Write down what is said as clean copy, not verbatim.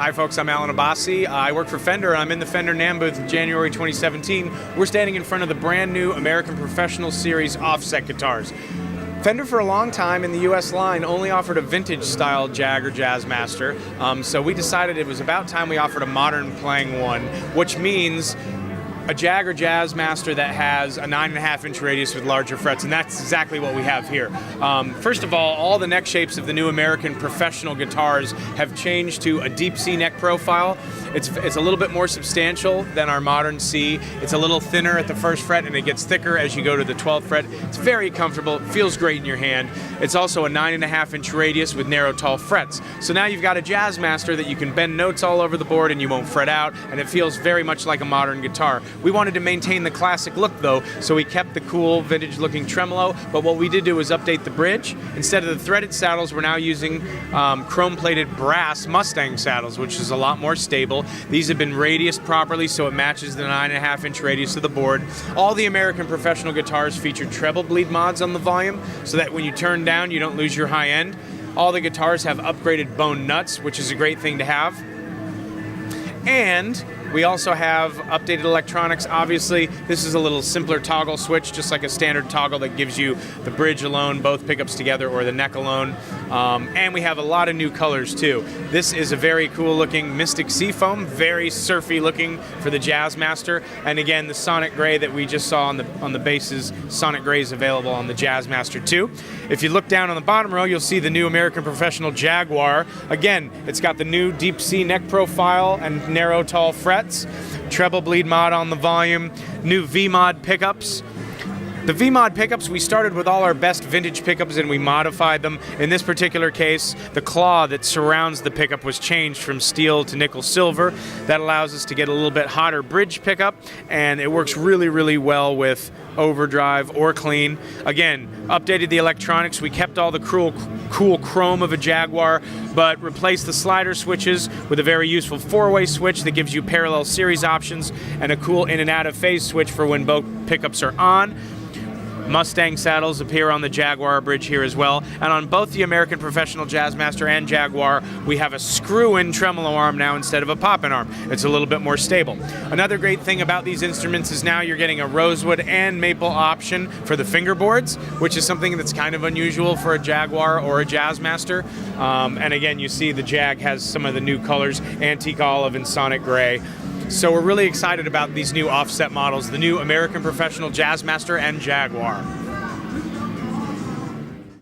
Hi folks, I'm Alan Abbasi. I work for Fender. I'm in the Fender NAMM booth in January 2017. We're standing in front of the brand new American Professional Series offset guitars. Fender for a long time in the US line only offered a vintage style Jag or Jazzmaster, so we decided it was about time we offered a modern playing one, which means a Jag or Jazzmaster that has a 9.5-inch radius with larger frets, and that's exactly what we have here. First of all the neck shapes of the new American Professional guitars have changed to a deep C neck profile. It's a little bit more substantial than our modern C. It's a little thinner at the first fret, and it gets thicker as you go to the 12th fret. It's very comfortable, it feels great in your hand. It's also a 9.5-inch radius with narrow, tall frets. So now you've got a Jazzmaster that you can bend notes all over the board and you won't fret out, and it feels very much like a modern guitar. We wanted to maintain the classic look though, so we kept the cool vintage looking tremolo, but what we did do was update the bridge. Instead of the threaded saddles, we're now using chrome plated brass Mustang saddles, which is a lot more stable. These have been radiused properly so it matches the 9.5-inch radius of the board. All the American Professional guitars feature treble bleed mods on the volume so that when you turn down you don't lose your high end. All the guitars have upgraded bone nuts, which is a great thing to have. And we also have updated electronics. Obviously, this is a little simpler toggle switch, just like a standard toggle that gives you the bridge alone, both pickups together, or the neck alone. And we have a lot of new colors too. This is a very cool looking Mystic Seafoam, very surfy looking for the Jazzmaster. And again, the Sonic Gray that we just saw on the bases, Sonic Gray is available on the Jazzmaster too. If you look down on the bottom row, you'll see the new American Professional Jaguar. Again, it's got the new deep C neck profile and narrow, tall frets. Treble bleed mod on the volume, new V-mod pickups. The V-mod pickups, we started with all our best vintage pickups and we modified them. In this particular case, the claw that surrounds the pickup was changed from steel to nickel silver. That allows us to get a little bit hotter bridge pickup, and it works really, really well with overdrive or clean. Again, updated the electronics. We kept all the cool chrome of a Jaguar, but replaced the slider switches with a very useful 4-way switch that gives you parallel series options and a cool in and out of phase switch for when both pickups are on. Mustang saddles appear on the Jaguar bridge here as well, and on both the American Professional Jazzmaster and Jaguar we have a screw-in tremolo arm now instead of a pop-in arm. It's a little bit more stable. Another great thing about these instruments is now you're getting a rosewood and maple option for the fingerboards, which is something that's kind of unusual for a Jaguar or a Jazzmaster. And again, you see the Jag has some of the new colors, antique olive and Sonic Gray. So we're really excited about these new offset models, the new American Professional Jazzmaster and Jaguar.